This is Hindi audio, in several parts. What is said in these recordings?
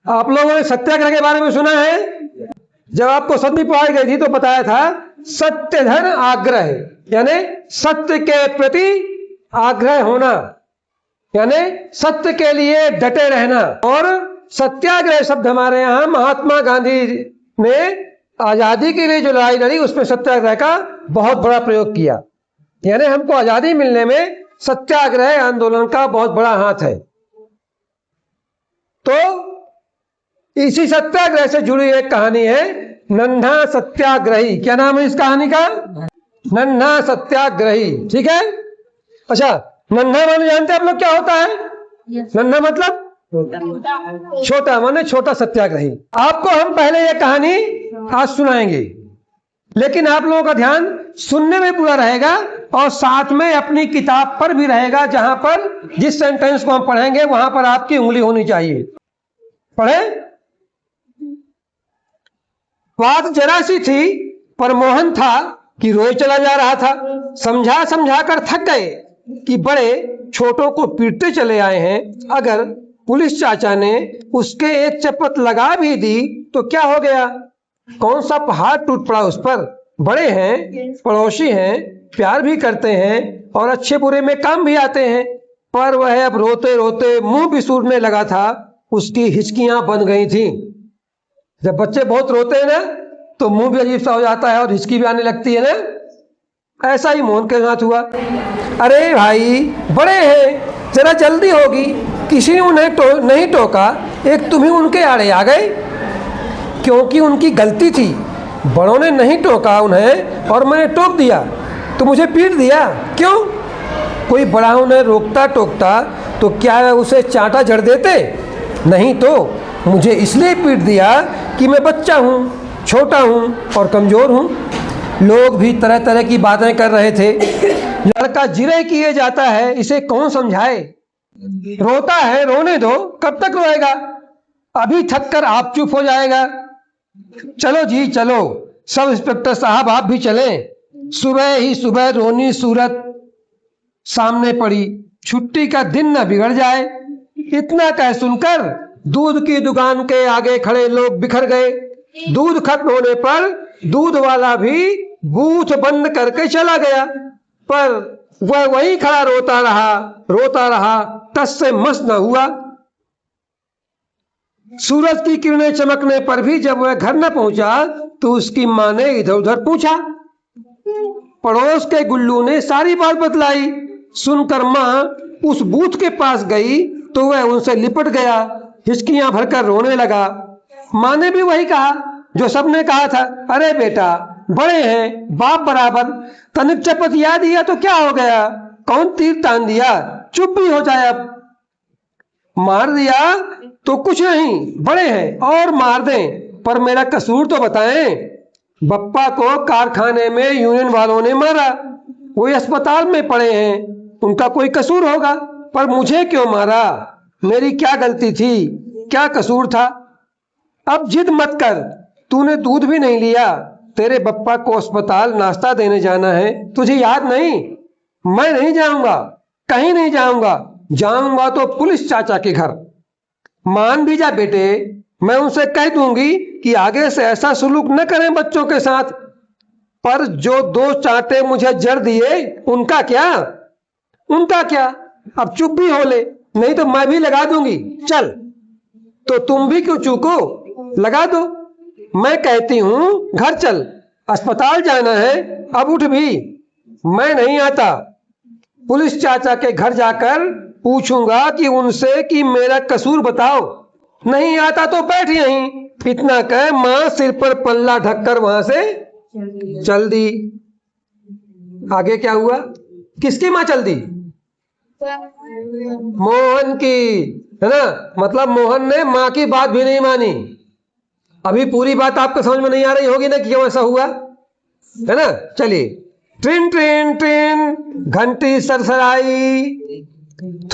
आप लोगों ने सत्याग्रह के बारे में सुना है? जब आपको सदी पढ़ाई गई थी तो बताया था सत्य धन आग्रह, यानी सत्य के प्रति आग्रह होना, यानी सत्य के लिए डटे रहना। और सत्याग्रह शब्द हमारे यहाँ महात्मा गांधी ने आजादी के लिए जो लड़ाई लड़ी उसमें सत्याग्रह का बहुत बड़ा प्रयोग किया, यानी हमको आजादी मिलने में सत्याग्रह आंदोलन का बहुत बड़ा हाथ है। तो इसी सत्याग्रह से जुड़ी एक कहानी है, नन्हा सत्याग्रही। क्या नाम है इस कहानी का? नन्हा सत्याग्रही। ठीक है। अच्छा, नन्हा माने जानते हैं आप लोग क्या होता है? नन्हा मतलब छोटा, माने छोटा सत्याग्रही। आपको हम पहले ये कहानी आज सुनाएंगे, लेकिन आप लोगों का ध्यान सुनने में पूरा रहेगा और साथ में अपनी किताब पर भी रहेगा, जहां पर जिस सेंटेंस को हम पढ़ेंगे वहां पर आपकी उंगली होनी चाहिए। पढ़े। बात जरा सी थी, पर मोहन था कि रोए चला जा रहा था। समझा समझा कर थक गए कि बड़े छोटों को पीटते चले आए हैं। अगर पुलिस चाचा ने उसके एक चपत लगा भी दी तो क्या हो गया? कौन सा पहाड़ टूट पड़ा उस पर? बड़े हैं, पड़ोसी हैं, प्यार भी करते हैं और अच्छे बुरे में काम भी आते हैं। पर वह अब रोते रोते मुंह बिसूरने लगा था। उसकी हिचकियां बन गई थी। जब बच्चे बहुत रोते हैं ना तो मुंह भी अजीब सा हो जाता है और हिचकी भी आने लगती है ना। ऐसा ही मोहन के साथ हुआ। अरे भाई, बड़े हैं, जरा जल्दी होगी। किसी ने उन्हें नहीं टोका, एक तुम ही उनके आड़े आ गए। क्योंकि उनकी गलती थी, बड़ों ने नहीं टोका उन्हें और मैंने टोक दिया तो मुझे पीट दिया। क्यों? कोई बड़ा उन्हें रोकता टोकता तो क्या उसे चांटा जड़ देते? नहीं तो मुझे इसलिए पीट दिया कि मैं बच्चा हूँ, छोटा हूँ और कमज़ोर हूँ। लोग भी तरह तरह की बातें कर रहे थे। लड़का जिरे किए जाता है, इसे कौन समझाए? रोता है, रोने दो, कब तक रोएगा? अभी थक कर आप चुप हो जाएगा। चलो जी चलो, सब इंस्पेक्टर साहब आप भी चलें। सुबह ही सुबह रोनी सूरत सामने पड़ी। छुट्टी का दिन न बिगड़ जाए। इतना कह सुनकर दूध की दुकान के आगे खड़े लोग बिखर गए। दूध खत्म होने पर दूध वाला भी बूथ बंद करके चला गया, पर वह वहीं खड़ा रोता रहा, टस से मस न हुआ। सूरज की किरणें चमकने पर भी जब वह घर न पहुंचा तो उसकी मां ने इधर उधर पूछा। पड़ोस के गुल्लू ने सारी बात बतलाई। सुनकर मां उस बूथ के पास गई तो वह उनसे लिपट गया, हिचकियां भरकर रोने लगा। मां ने भी वही कहा जो सबने कहा था। अरे बेटा, बड़े हैं, बाप बराबर, तनिक चपत याद दिया तो क्या हो गया? कौन तीर तान दिया? चुप भी हो जाए। अब मार दिया तो कुछ नहीं, बड़े हैं और मार दें, पर मेरा कसूर तो बताएं। बप्पा को कारखाने में यूनियन वालों ने मारा, वो अस्पताल में पड़े हैं, उनका कोई कसूर होगा, पर मुझे क्यों मारा? मेरी क्या गलती थी? क्या कसूर था? अब जिद मत कर, तूने दूध भी नहीं लिया। तेरे बप्पा को अस्पताल नाश्ता देने जाना है, तुझे याद नहीं? मैं नहीं जाऊंगा, कहीं नहीं जाऊंगा। जाऊंगा तो पुलिस चाचा के घर। मान भी जा बेटे, मैं उनसे कह दूंगी कि आगे से ऐसा सुलूक न करें बच्चों के साथ। पर जो 2 चांटे मुझे जड़ दिए उनका क्या? उनका क्या? अब चुप भी हो ले, नहीं तो मैं भी लगा दूंगी। चल, तो तुम भी क्यों चूको? लगा दो। मैं कहती हूं घर चल, अस्पताल जाना है, अब उठ भी। मैं नहीं आता। पुलिस चाचा के घर जाकर पूछूंगा कि उनसे कि मेरा कसूर बताओ। नहीं आता तो बैठ यहीं। इतना कह मां सिर पर पल्ला ढककर वहां से चल दी। आगे क्या हुआ? किसकी मां चल दी? मोहन की, है ना? मतलब मोहन ने मां की बात भी नहीं मानी। अभी पूरी बात आपको समझ में नहीं आ रही होगी ना कि क्यों ऐसा हुआ, है ना? चलिए। ट्रेन ट्रेन ट्रेन घंटी सरसराई।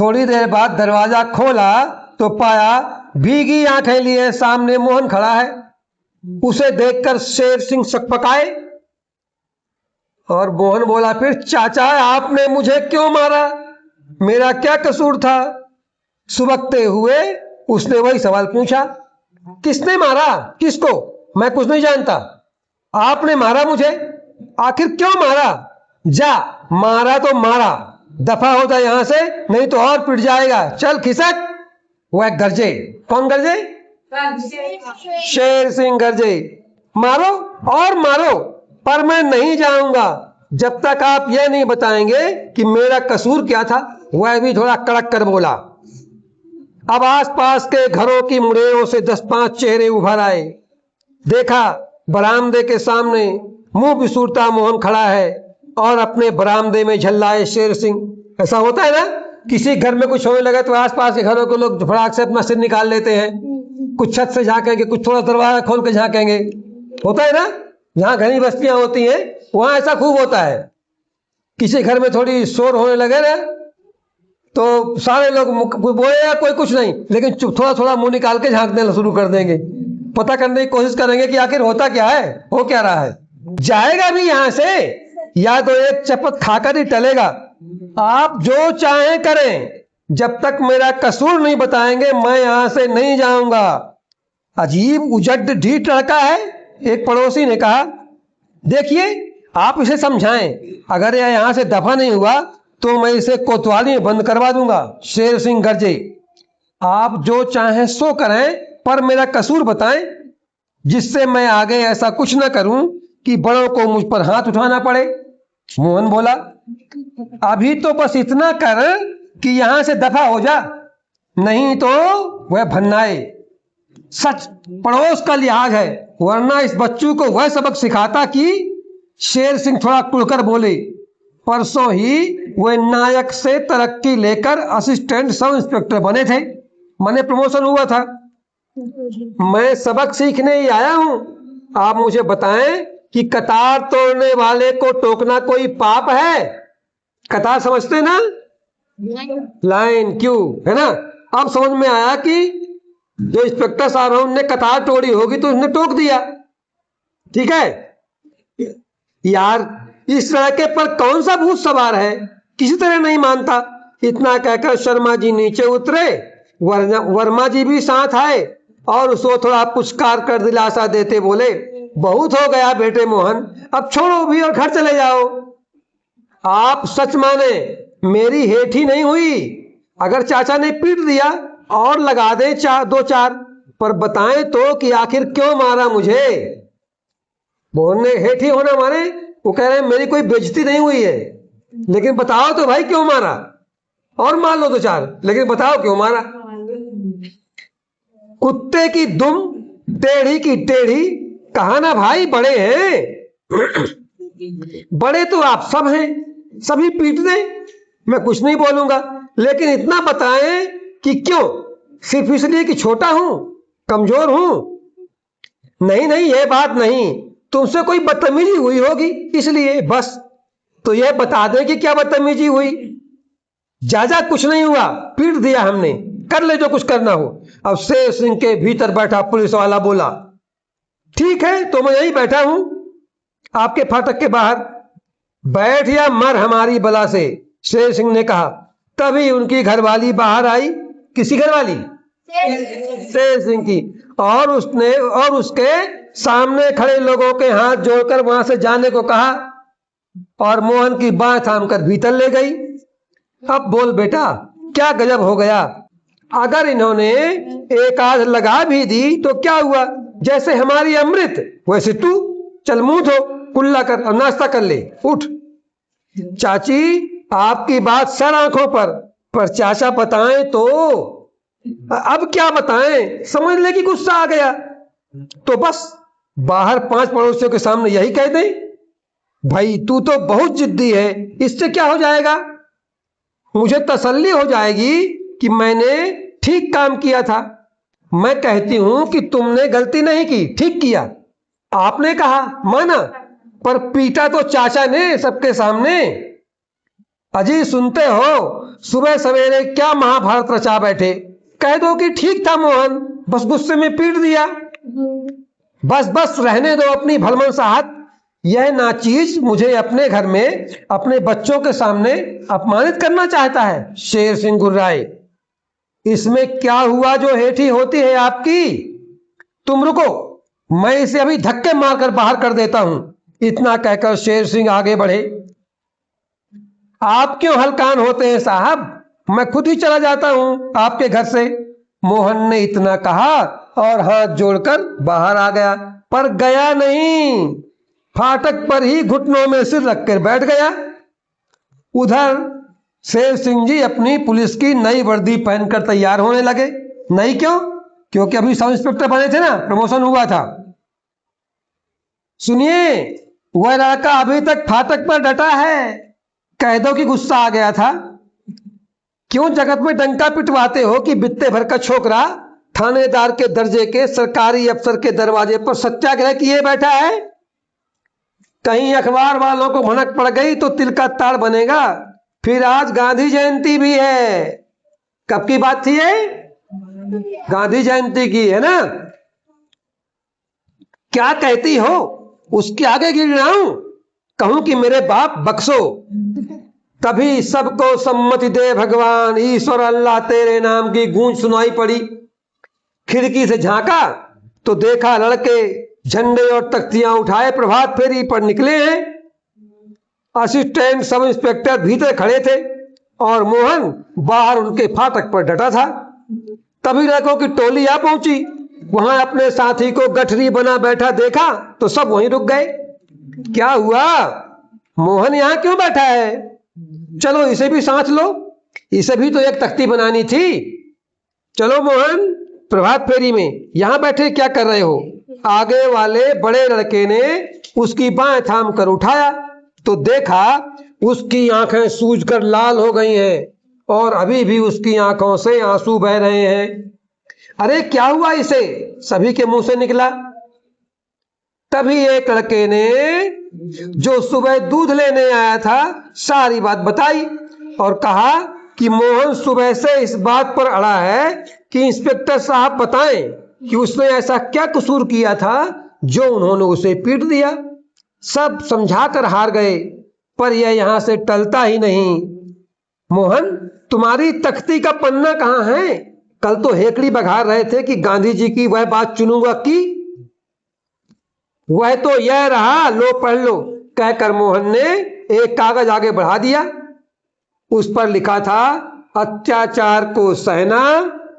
थोड़ी देर बाद दरवाजा खोला तो पाया भीगी आंखें लिए सामने मोहन खड़ा है। उसे देखकर शेर सिंह सकपकाए और मोहन बोला फिर, चाचा आपने मुझे क्यों मारा? मेरा क्या कसूर था? सुबकते हुए उसने वही सवाल पूछा। किसने मारा? किसको? मैं कुछ नहीं जानता। आपने मारा मुझे, आखिर क्यों मारा? जा, मारा तो मारा, दफा हो जा यहां से, नहीं तो और पिट जाएगा। चल खिसक। वह गरजे। कौन गरजे? शेर सिंह गरजे। मारो और मारो, पर मैं नहीं जाऊंगा जब तक आप यह नहीं बताएंगे कि मेरा कसूर क्या था। वह भी थोड़ा कड़क कर बोला। अब आसपास के घरों की मुड़ेरों से 10-5 चेहरे उभर आए। देखा, बरामदे के सामने मुंह बिसूरता मोहन खड़ा है और अपने बरामदे में झल्लाए शेर सिंह। ऐसा होता है ना, किसी घर में कुछ होने लगा तो आसपास के घरों के लोग फटाक से अपना सिर निकाल लेते हैं। कुछ छत से झांकेंगे, कुछ थोड़ा दरवाजा खोल के झांकेंगे। होता है ना, जहां घनी बस्तियां होती हैं वहां ऐसा खूब होता है। किसी घर में थोड़ी शोर होने लगे ना तो सारे लोग बोले या कोई कुछ नहीं, लेकिन थोड़ा थोड़ा मुंह निकाल के झांकने शुरू कर देंगे। पता करने की कोशिश करेंगे कि आखिर होता क्या है, हो क्या रहा है। जाएगा भी यहां से या तो एक चपत खाकर ही टलेगा। आप जो चाहें करें, जब तक मेरा कसूर नहीं बताएंगे मैं यहां से नहीं जाऊंगा। अजीब उजड ढीठ लड़का है, एक पड़ोसी ने कहा। देखिए, आप इसे समझाएं, अगर यह यहां से दफा नहीं हुआ तो मैं इसे कोतवाली में बंद करवा दूंगा। शेर सिंह गरजे। आप जो चाहें सो करें, पर मेरा कसूर बताएं, जिससे मैं आगे ऐसा कुछ न करूं कि बड़ों को मुझ पर हाथ उठाना पड़े। मोहन बोला, अभी तो बस इतना कर कि यहां से दफा हो जा, नहीं तो वह भन्नाए। सच पड़ोस का लिहाज है, वरना इस बच्चों को वह सबक सिखाता कि। शेर सिंह थोड़ा कुड़कर बोले, परसों ही वे नायक से तरक्की लेकर असिस्टेंट सब इंस्पेक्टर बने थे। मैंने प्रमोशन हुआ था। मैं सबक सीखने ही आया हूं। आप मुझे बताएं कि कतार तोड़ने वाले को टोकना कोई पाप है? कतार समझते ना, लाइन क्यों है ना। अब समझ में आया कि जो इंस्पेक्टर साहब है उनने कतार तोड़ी होगी तो उसने टोक दिया। ठीक है यार, इस लड़के पर कौन सा भूत सवार है, किसी तरह नहीं मानता। इतना कहकर शर्मा जी नीचे उतरे। वर्मा जी भी साथ आए और उसको थोड़ा पुचकार कर दिलासा देते बोले, बहुत हो गया बेटे मोहन, अब छोड़ो भी और घर चले जाओ। आप सच माने, मेरी हेठी नहीं हुई। अगर चाचा ने पीट दिया और लगा दे 2-4, पर बताएं तो कि आखिर क्यों मारा मुझे। मोहन ने हेठी होना माने, वो कह रहे हैं मेरी कोई बेइज्जती नहीं हुई है, लेकिन बताओ तो भाई क्यों मारा। और मार लो 2-4, लेकिन बताओ क्यों मारा। कुत्ते की दुम टेढ़ी की टेढ़ी, कहा ना भाई बड़े हैं। बड़े तो आप सब हैं, सभी पीट दें, मैं कुछ नहीं बोलूंगा, लेकिन इतना बताएं कि क्यों। सिर्फ इसलिए कि छोटा हूं, कमजोर हूं? नहीं नहीं, यह बात नहीं, तुमसे कोई बदतमीजी हुई होगी इसलिए, बस। तो यह बता दें कि क्या बदतमीजी हुई। जाजा कुछ नहीं हुआ, पीट दिया हमने, कर ले जो कुछ करना हो। अब शेर सिंह के भीतर बैठा पुलिस वाला बोला, ठीक है तो मैं यही बैठा हूं आपके फाटक के बाहर, बैठ या मर हमारी बला से। शेर सिंह ने कहा। तभी उनकी घरवाली बाहर आई। किसी घरवाली? शेर सिंह की। और उसके सामने खड़े लोगों के हाथ जोड़कर वहां से जाने को कहा और मोहन की बाह थामकर भीतर ले गई। अब बोल बेटा, क्या गजब हो गया। अगर इन्होंने एक आध लगा भी दी तो क्या हुआ, जैसे हमारी अमृत वैसे तू। चल मुंह धो, कुल्ला कर और नाश्ता कर ले, उठ। चाची, आपकी बात सर आंखों पर चाचा बताएं तो। अब क्या बताएं, समझ ले कि गुस्सा आ गया तो बस बाहर 5 पड़ोसियों के सामने यही कह दें, भाई तू तो बहुत जिद्दी है, इससे क्या हो जाएगा। मुझे तसल्ली हो जाएगी कि मैंने ठीक काम किया था। मैं कहती हूं कि तुमने गलती नहीं की, ठीक किया। आपने कहा माना, पर पीटा तो चाचा ने सबके सामने। अजी सुनते हो, सुबह सवेरे क्या महाभारत रचा बैठे। कह दो कि ठीक था मोहन, बस गुस्से में पीट दिया। बस बस रहने दो अपनी भलमन साहब। यह नाचीज मुझे अपने घर में अपने बच्चों के सामने अपमानित करना चाहता है। शेर सिंह गुर्राए, इसमें क्या हुआ जो हेठी होती है आपकी। तुम रुको, मैं इसे अभी धक्के मारकर बाहर कर देता हूं। इतना कहकर शेर सिंह आगे बढ़े। आप क्यों हलकान होते हैं साहब, मैं खुद ही चला जाता हूं आपके घर से। मोहन ने इतना कहा और हाथ जोड़कर बाहर आ गया, पर गया नहीं, फाटक पर ही घुटनों में सिर रखकर बैठ गया। उधर शेर सिंह जी अपनी पुलिस की नई वर्दी पहनकर तैयार होने लगे। नहीं क्यों? क्योंकि अभी सब इंस्पेक्टर बने थे ना, प्रमोशन हुआ था। सुनिए, वह लड़का अभी तक फाटक पर डटा है। कह दो कि गुस्सा आ गया था। क्यों जगत में डंका पिटवाते हो कि बित्ते भर का छोकरा थानेदार के दर्जे के सरकारी अफसर के दरवाजे पर सत्याग्रह किए बैठा है। कहीं अखबार वालों को भनक पड़ गई तो तिल का ताड़ बनेगा। फिर आज गांधी जयंती भी है। कब की बात थी ये? गांधी जयंती की है ना। क्या कहती हो? उसके आगे गिर रहा हूं, कहूं कि मेरे बाप बख्शो। तभी सबको सम्मति दे भगवान, ईश्वर, अल्लाह तेरे नाम की गूंज सुनाई पड़ी। खिड़की से झांका तो देखा लड़के झंडे और तख्तियां उठाए प्रभात फेरी पर निकले हैं। असिस्टेंट सब इंस्पेक्टर भीतर खड़े थे और मोहन बाहर उनके फाटक पर डटा था। तभी लड़कों की टोली आ पहुंची। वहां अपने साथी को गठरी बना बैठा देखा तो सब वहीं रुक गए। क्या हुआ? मोहन यहां क्यों बैठा है? चलो इसे भी सांच लो, इसे भी तो एक तख्ती बनानी थी। चलो मोहन, प्रभात फेरी में यहां बैठे क्या कर रहे हो? आगे वाले बड़े लड़के ने उसकी बाएं थाम कर उठाया तो देखा उसकी आंखें सूजकर लाल हो गई हैं और अभी भी उसकी आंखों से आंसू बह रहे हैं। अरे क्या हुआ इसे? सभी के मुंह से निकला। तभी एक लड़के ने, जो सुबह दूध लेने आया था, सारी बात बताई और कहा कि मोहन सुबह से इस बात पर अड़ा है कि इंस्पेक्टर साहब बताएं कि उसने ऐसा क्या कसूर किया था जो उन्होंने उसे पीट दिया। सब समझाकर हार गए, पर यह यहां से टलता ही नहीं। मोहन, तुम्हारी तख्ती का पन्ना कहां है? कल तो हेकड़ी बघार रहे थे कि गांधी जी की वह बात चुनूंगा की। वह तो यह रहा, लो पढ़ लो, कहकर मोहन ने एक कागज आगे बढ़ा दिया। उस पर लिखा था, अत्याचार को सहना,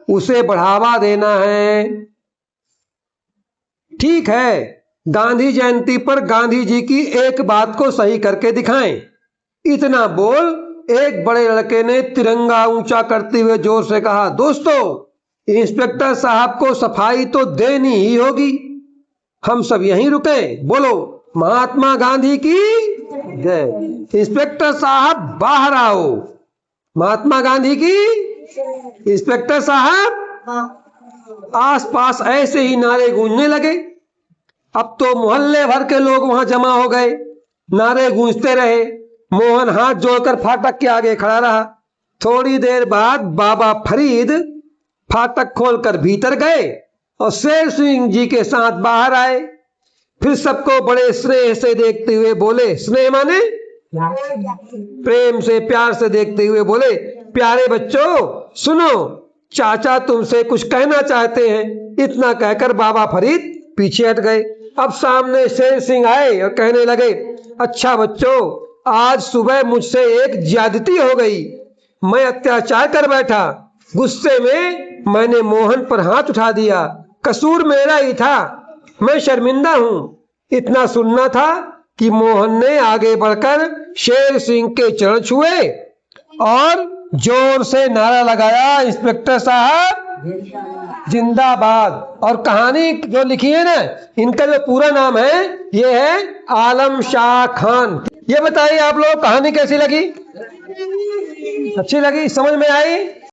उसे बढ़ावा देना है। ठीक है, गांधी जयंती पर गांधी जी की एक बात को सही करके दिखाएं। इतना बोल एक बड़े लड़के ने तिरंगा ऊंचा करते हुए जोर से कहा, दोस्तों, इंस्पेक्टर साहब को सफाई तो देनी ही होगी। हम सब यहीं रुके, बोलो महात्मा गांधी की जय। इंस्पेक्टर साहब बाहर आओ। महात्मा गांधी की। इंस्पेक्टर साहब। आसपास ऐसे ही नारे गूंजने लगे। अब तो मोहल्ले भर के लोग वहां जमा हो गए। नारे गूंजते रहे। मोहन हाथ जोड़कर फाटक के आगे खड़ा रहा। थोड़ी देर बाद बाबा फरीद फाटक खोलकर भीतर गए और शेर सिंह जी के साथ बाहर आए। फिर सबको बड़े स्नेह से देखते हुए बोले, स्नेह माने प्रेम से, प्यार से देखते हुए बोले, प्यारे बच्चों सुनो, चाचा तुमसे कुछ कहना चाहते हैं। इतना कहकर बाबा फरीद पीछे हट गए। अब सामने शेर सिंह आए और कहने लगे, अच्छा बच्चों, आज सुबह मुझसे एक ज्यादती हो गई। मैं अत्याचार कर बैठा। गुस्से में मैंने मोहन पर हाथ उठा दिया। कसूर मेरा ही था। मैं शर्मिंदा हूं। इतना सुनना था कि मोहन ने आगे बढ़कर शेर सिंह के चरण छुए और जोर से नारा लगाया, इंस्पेक्टर साहब जिंदाबाद। और कहानी जो लिखी है ना, इनका जो पूरा नाम है, ये है आलम शाह खान। ये बताइए आप लोग, कहानी कैसी लगी? अच्छी लगी? समझ में आई?